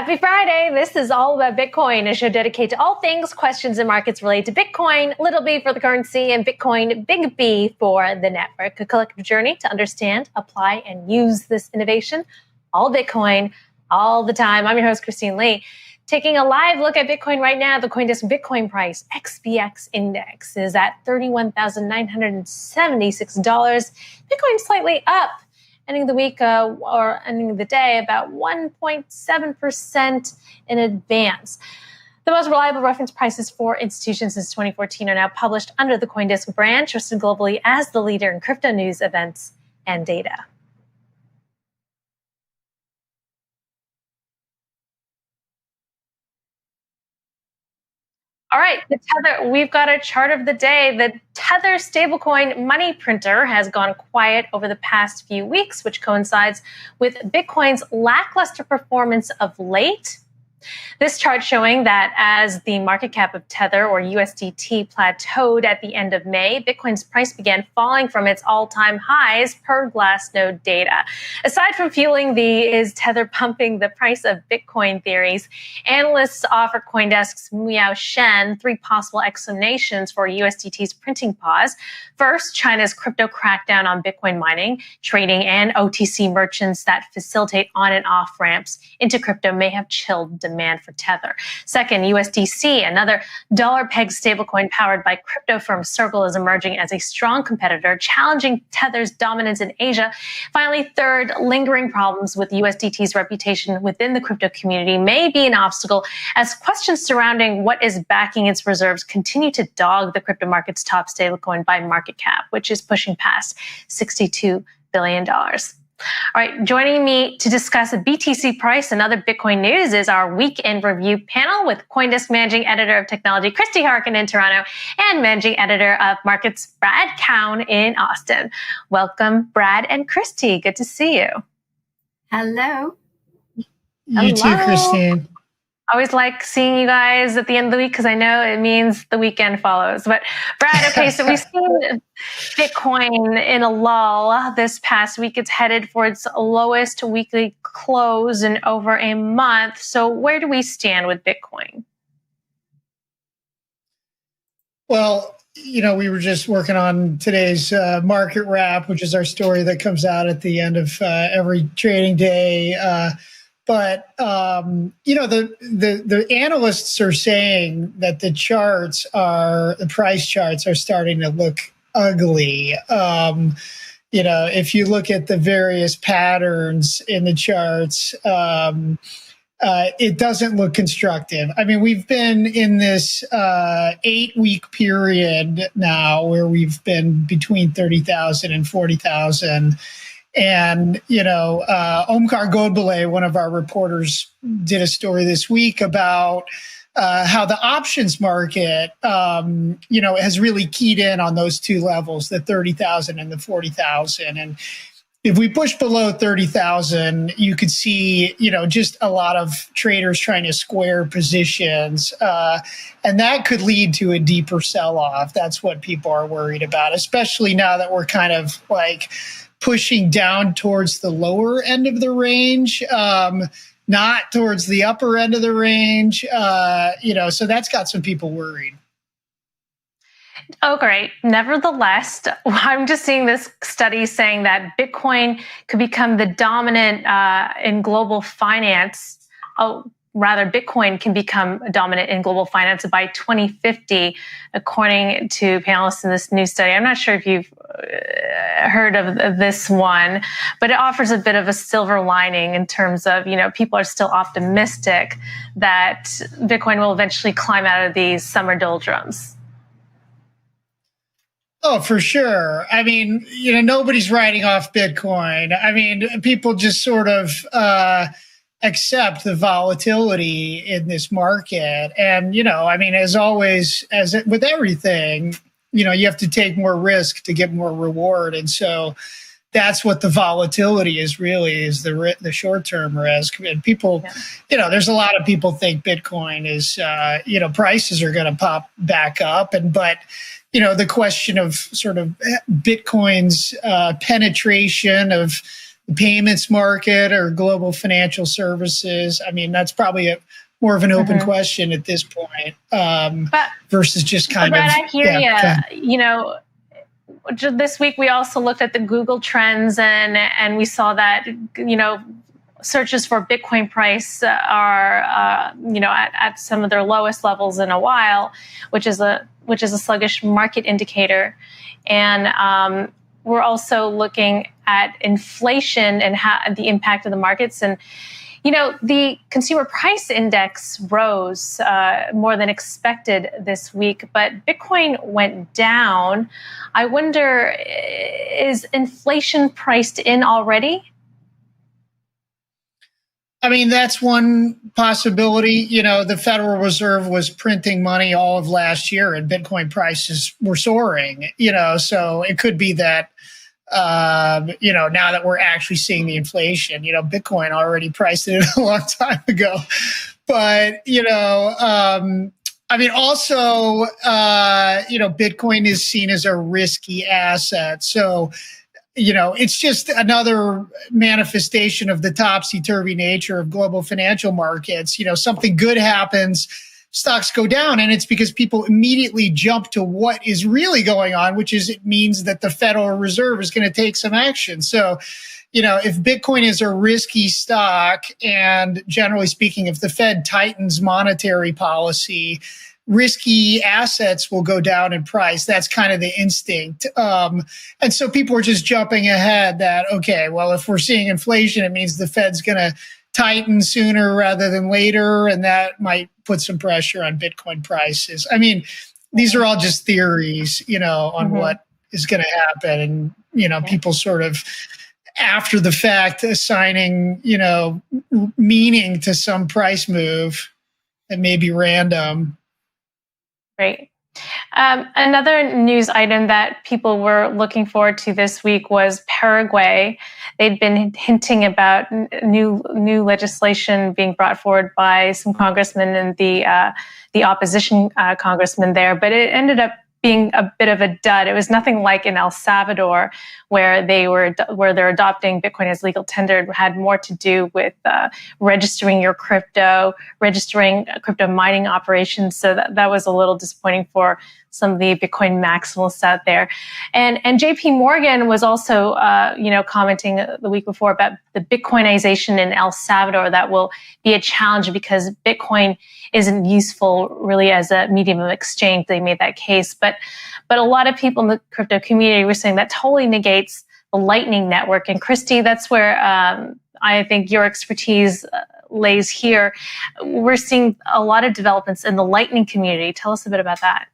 Happy Friday. This is All About Bitcoin, a show dedicated to all things questions and markets related to Bitcoin, little b for the currency, and Bitcoin, big B for the network. A collective journey to understand, apply, and use this innovation. All Bitcoin, all the time. I'm your host, Christine Lee. Taking a live look at Bitcoin right now, the CoinDesk Bitcoin price, XBX index, is at $31,976. Bitcoin slightly up, ending the week or ending the day about 1.7% in advance. The most reliable reference prices for institutions since 2014 are now published under the CoinDesk brand, trusted globally as the leader in crypto news, events, and data. All right, the Tether, we've got a chart of the day. The Tether stablecoin money printer has gone quiet over the past few weeks, which coincides with Bitcoin's lackluster performance of late. This chart showing that as the market cap of Tether, or USDT, plateaued at the end of May, Bitcoin's price began falling from its all-time highs per Glassnode data. Aside from fueling the "is Tether pumping the price of Bitcoin" theories, analysts offer CoinDesk's Miao Shen three possible explanations for USDT's printing pause. First, China's crypto crackdown on Bitcoin mining, trading, and OTC merchants that facilitate on and off ramps into crypto may have chilled demand for Tether. Second, USDC, another dollar-pegged stablecoin powered by crypto firm Circle, is emerging as a strong competitor, challenging Tether's dominance in Asia. Finally, third, lingering problems with USDT's reputation within the crypto community may be an obstacle as questions surrounding what is backing its reserves continue to dog the crypto market's top stablecoin by market cap, which is pushing past $62 billion. All right, joining me to discuss the BTC price and other Bitcoin news is our weekend review panel with CoinDesk Managing Editor of Technology, Christy Harkin in Toronto, and Managing Editor of Markets, Brad Cowan in Austin. Welcome, Brad and Christy. Good to see you. Hello. You too, Christine. I always like seeing you guys at the end of the week because I know it means the weekend follows. But Brad, okay, so we've seen Bitcoin in a lull this past week. It's headed for its lowest weekly close in over a month. So where do we stand with Bitcoin? Well, we were just working on today's market wrap, which is our story that comes out at the end of every trading day. But the analysts are saying that the price charts are starting to look ugly. If you look at the various patterns in the charts, it doesn't look constructive. I mean, we've been in this 8-week period now where we've been between 30,000 and 40,000. And, Omkar Godbole, one of our reporters, did a story this week about how the options market, has really keyed in on those two levels, the 30,000 and the 40,000. And if we push below 30,000, you could see, just a lot of traders trying to square positions. And that could lead to a deeper sell-off. That's what people are worried about, especially now that we're kind of pushing down towards the lower end of the range, not towards the upper end of the range. So that's got some people worried. Oh, great. Nevertheless, I'm just seeing this study saying that Bitcoin could become the dominant in global finance. Bitcoin can become dominant in global finance by 2050, according to panelists in this new study. I'm not sure if you've heard of this one, but it offers a bit of a silver lining in terms of, people are still optimistic that Bitcoin will eventually climb out of these summer doldrums. Oh, for sure. I mean, nobody's writing off Bitcoin. I mean, people just sort of accept the volatility in this market. And, as always, with everything, you have to take more risk to get more reward. And so that's what the volatility is the short-term risk. And people, there's a lot of people think Bitcoin is, prices are going to pop back up. But the question of sort of Bitcoin's penetration of the payments market or global financial services? I mean, that's probably more of an open question at this point, versus just kind Brad, of. I hear you. This week we also looked at the Google trends, and we saw that searches for Bitcoin price are at some of their lowest levels in a while, which is a sluggish market indicator, and we're also looking at inflation and how the impact of the markets. And the consumer price index rose more than expected this week, but Bitcoin went down. I wonder, is inflation priced in already? I mean, that's one possibility. The Federal Reserve was printing money all of last year and Bitcoin prices were soaring, so it could be that, now that we're actually seeing the inflation, Bitcoin already priced it a long time ago. But, I mean, also, Bitcoin is seen as a risky asset. So, it's just another manifestation of the topsy-turvy nature of global financial markets. Something good happens, stocks go down, and it's because people immediately jump to what is really going on, which is it means that the Federal Reserve is going to take some action. So, if Bitcoin is a risky stock, and generally speaking, if the Fed tightens monetary policy, risky assets will go down in price. That's kind of the instinct. And so people are just jumping ahead that, okay, well, if we're seeing inflation, it means the Fed's going to tighten sooner rather than later, and that might put some pressure on Bitcoin prices. I mean, these are all just theories, on what is going to happen. And, people sort of, after the fact, assigning, meaning to some price move that may be random. Great. Another news item that people were looking forward to this week was Paraguay. They'd been hinting about new legislation being brought forward by some congressmen and the opposition congressman there, but it ended up being a bit of a dud. It was nothing like in El Salvador, where they're adopting Bitcoin as legal tender. It had more to do with registering your crypto, registering crypto mining operations. So that was a little disappointing for some of the Bitcoin maximalists out there. And JP Morgan was also commenting the week before about the Bitcoinization in El Salvador. That will be a challenge because Bitcoin isn't useful really as a medium of exchange. They made that case, but a lot of people in the crypto community were saying that totally negates the Lightning Network. And Christy, that's where I think your expertise lays here. We're seeing a lot of developments in the Lightning community. Tell us a bit about that.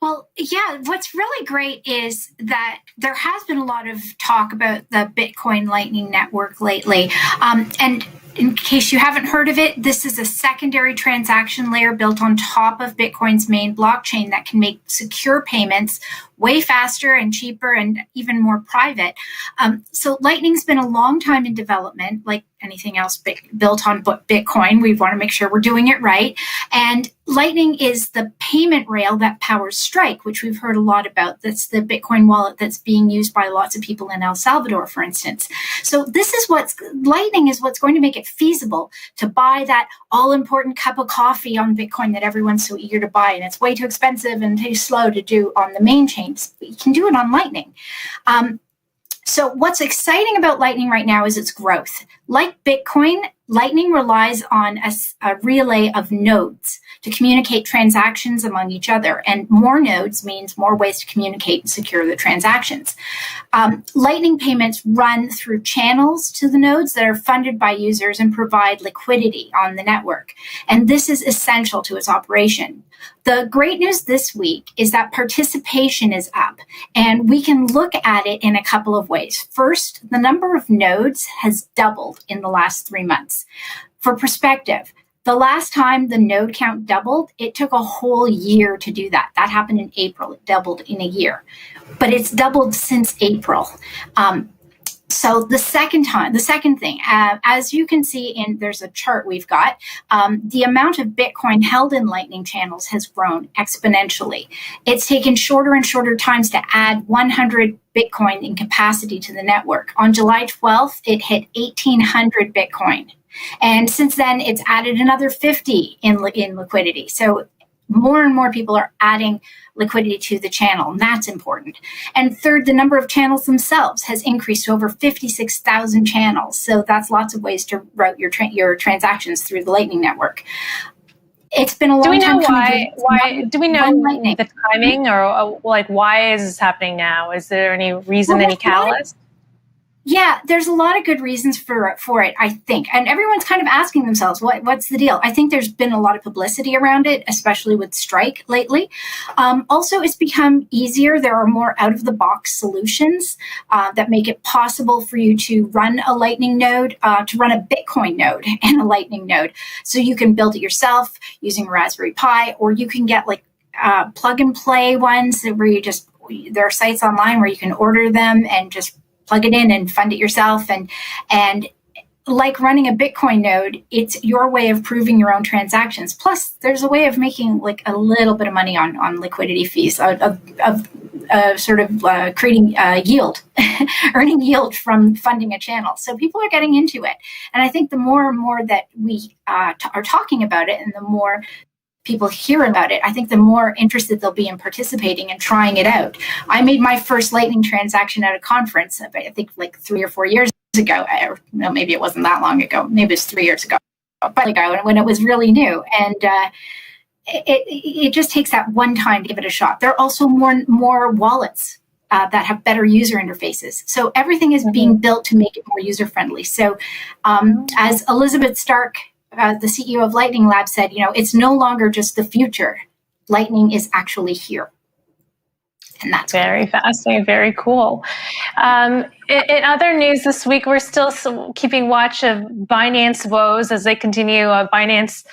Well, yeah, what's really great is that there has been a lot of talk about the Bitcoin Lightning Network lately. And in case you haven't heard of it, this is a secondary transaction layer built on top of Bitcoin's main blockchain that can make secure payments way faster and cheaper and even more private. So Lightning's been a long time in development, like anything else built on Bitcoin. We want to make sure we're doing it right. And Lightning is the payment rail that powers Strike, which we've heard a lot about. That's the Bitcoin wallet that's being used by lots of people in El Salvador, for instance. So this is Lightning is what's going to make it feasible to buy that all-important cup of coffee on Bitcoin that everyone's so eager to buy. And it's way too expensive and too slow to do on the main chains. But you can do it on Lightning. So what's exciting about Lightning right now is its growth. Like Bitcoin, Lightning relies on a relay of nodes to communicate transactions among each other. And more nodes means more ways to communicate and secure the transactions. Lightning payments run through channels to the nodes that are funded by users and provide liquidity on the network. And this is essential to its operation. The great news this week is that participation is up, and we can look at it in a couple of ways. First, the number of nodes has doubled in the last 3 months. For perspective, the last time the node count doubled, it took a whole year to do that. That happened in April. It doubled in a year, but it's doubled since April. So the second thing, as you can see there's a chart we've got, the amount of Bitcoin held in Lightning channels has grown exponentially. It's taken shorter and shorter times to add 100 Bitcoin in capacity to the network. On July 12th, it hit 1,800 Bitcoin. And since then, it's added another 50 in liquidity. So more and more people are adding liquidity to the channel, and that's important. And third, the number of channels themselves has increased to over 56,000 channels. So that's lots of ways to route your transactions through the Lightning Network. It's been a long time coming. Why do we know the timing, or like why is this happening now? Is there any reason, any catalyst? Yeah, there's a lot of good reasons for it, I think. And everyone's kind of asking themselves, what's the deal? I think there's been a lot of publicity around it, especially with Strike lately. Also, it's become easier. There are more out-of-the-box solutions that make it possible for you to run a Lightning node, to run a Bitcoin node and a Lightning node. So you can build it yourself using Raspberry Pi, or you can get like plug-and-play ones where there are sites online where you can order them and just plug it in and fund it yourself. And like running a Bitcoin node, it's your way of proving your own transactions. Plus, there's a way of making like a little bit of money on liquidity fees, of creating yield, earning yield from funding a channel. So people are getting into it. And I think the more and more that we are talking about it, and the more people hear about it, I think the more interested they'll be in participating and trying it out. I made my first Lightning transaction at a conference, I think like 3 or 4 years ago. Maybe it wasn't that long ago. Maybe it's 3 years ago. But when it was really new. And it just takes that one time to give it a shot. There are also more wallets that have better user interfaces. So everything is being built to make it more user-friendly. So as Elizabeth Stark, the CEO of Lightning Lab, said, it's no longer just the future. Lightning is actually here. And that's very fascinating, very cool. In other news this week, we're still keeping watch of Binance woes as they continue. Binance,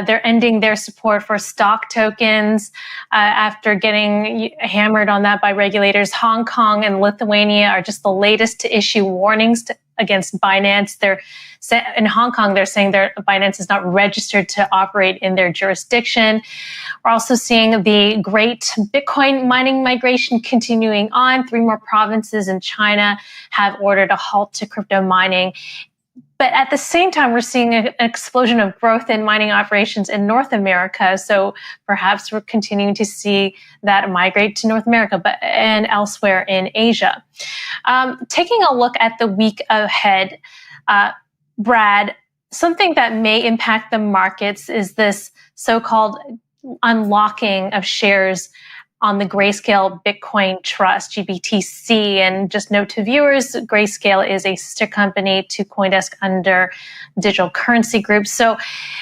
they're ending their support for stock tokens after getting hammered on that by regulators. Hong Kong and Lithuania are just the latest to issue warnings against Binance. In Hong Kong, they're saying Binance is not registered to operate in their jurisdiction. We're also seeing the great Bitcoin mining migration continuing on. 3 more provinces in China have ordered a halt to crypto mining. But at the same time, we're seeing an explosion of growth in mining operations in North America. So perhaps we're continuing to see that migrate to North America and elsewhere in Asia. Taking a look at the week ahead, Brad, something that may impact the markets is this so-called unlocking of shares on the Grayscale Bitcoin Trust, GBTC. And just note to viewers, Grayscale is a sister company to CoinDesk under Digital Currency Group. So,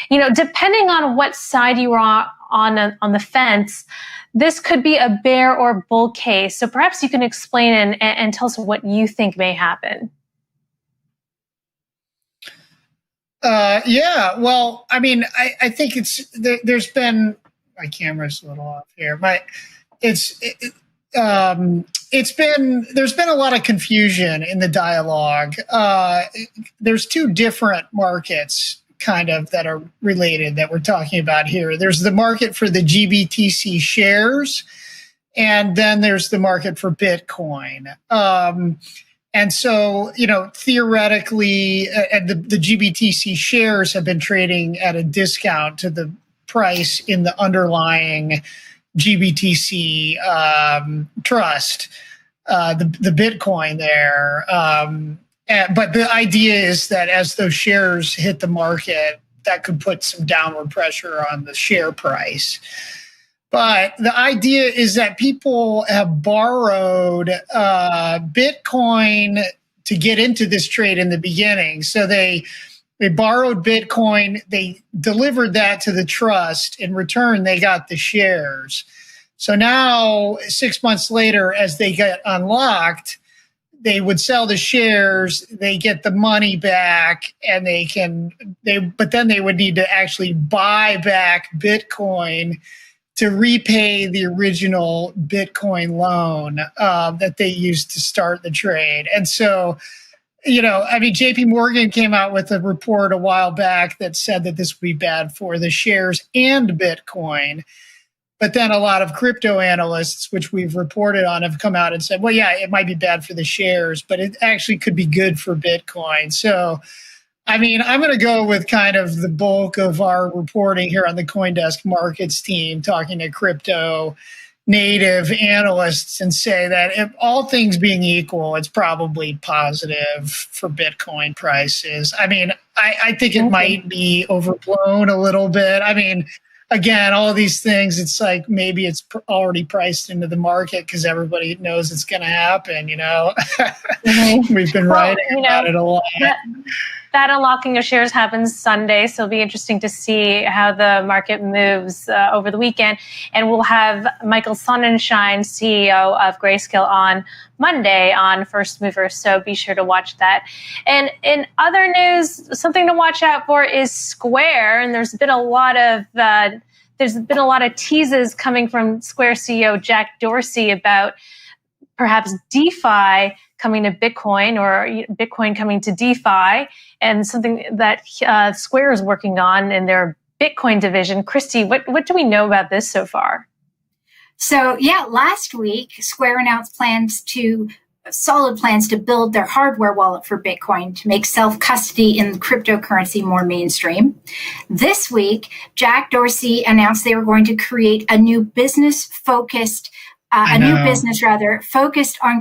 depending on what side you are on the fence, this could be a bear or bull case. So perhaps you can explain and tell us what you think may happen. Yeah, well, I mean, I think there's been, my camera's a little off here, but there's been a lot of confusion in the dialogue. There's 2 different markets kind of that are related that we're talking about here. There's the market for the GBTC shares, and then there's the market for Bitcoin. And so, theoretically, the GBTC shares have been trading at a discount to the price in the underlying GBTC trust, the Bitcoin there. But the idea is that as those shares hit the market, that could put some downward pressure on the share price. But the idea is that people have borrowed Bitcoin to get into this trade in the beginning. So they borrowed Bitcoin, they delivered that to the trust. In return, they got the shares. So now, 6 months later, as they get unlocked, they would sell the shares, they get the money back, and but then they would need to actually buy back Bitcoin to repay the original Bitcoin loan that they used to start the trade. And so, JP Morgan came out with a report a while back that said that this would be bad for the shares and Bitcoin. But then a lot of crypto analysts, which we've reported on, have come out and said, well, yeah, it might be bad for the shares, but it actually could be good for Bitcoin. So, I'm going to go with kind of the bulk of our reporting here on the CoinDesk markets team, talking to crypto native analysts, and say that if all things being equal, it's probably positive for Bitcoin prices. I think it might be overblown a little bit. Again, all these things, it's like maybe it's already priced into the market because everybody knows it's going to happen, We've been writing about it a lot. That unlocking of shares happens Sunday, so it'll be interesting to see how the market moves over the weekend. And we'll have Michael Sonnenschein, CEO of Grayscale, on Monday on First Mover, so be sure to watch that. And in other news, something to watch out for is Square, and there's been a lot of teases coming from Square CEO Jack Dorsey about perhaps DeFi coming to Bitcoin, or Bitcoin coming to DeFi, and something that Square is working on in their Bitcoin division. Christy, what do we know about this so far? So, last week, Square announced solid plans to build their hardware wallet for Bitcoin to make self-custody in cryptocurrency more mainstream. This week, Jack Dorsey announced they were going to create a new business focused on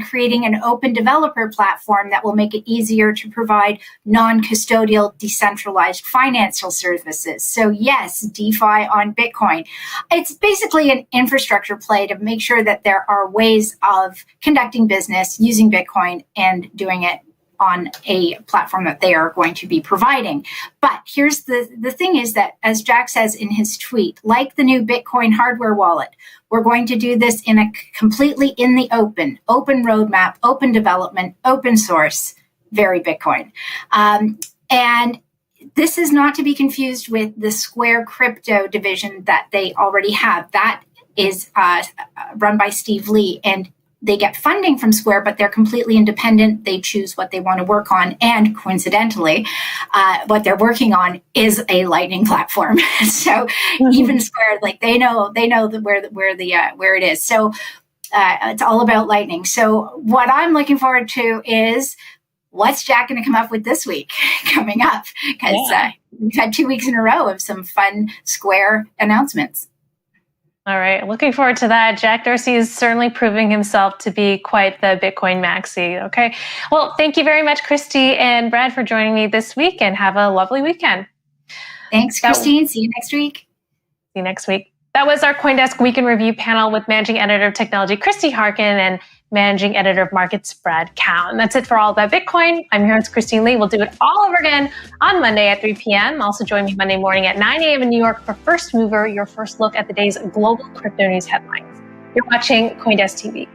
creating an open developer platform that will make it easier to provide non-custodial, decentralized financial services. So yes, DeFi on Bitcoin. It's basically an infrastructure play to make sure that there are ways of conducting business using Bitcoin and doing it on a platform that they are going to be providing. But here's the thing is that, as Jack says in his tweet, like the new Bitcoin hardware wallet, we're going to do this in a completely in the open roadmap, open development, open source, very Bitcoin. And this is not to be confused with the Square crypto division that they already have. That is run by Steve Lee, and they get funding from Square, but they're completely independent. They choose what they want to work on. And coincidentally, what they're working on is a Lightning platform. So even Square, they know where it is. So it's all about Lightning. So what I'm looking forward to is what's Jack going to come up with this week coming up? Because we've had 2 weeks in a row of some fun Square announcements. All right. Looking forward to that. Jack Dorsey is certainly proving himself to be quite the Bitcoin maxi. Okay. Well, thank you very much, Christy and Brad, for joining me this week, and have a lovely weekend. Thanks, Christine. See you next week. See you next week. That was our CoinDesk Week in Review panel with Managing Editor of Technology, Christy Harkin, and Managing Editor of Markets, Brad Cowan. That's it for All About Bitcoin. I'm here with Christine Lee. We'll do it all over again on Monday at 3 p.m. Also join me Monday morning at 9 a.m. in New York for First Mover, your first look at the day's global crypto news headlines. You're watching CoinDesk TV.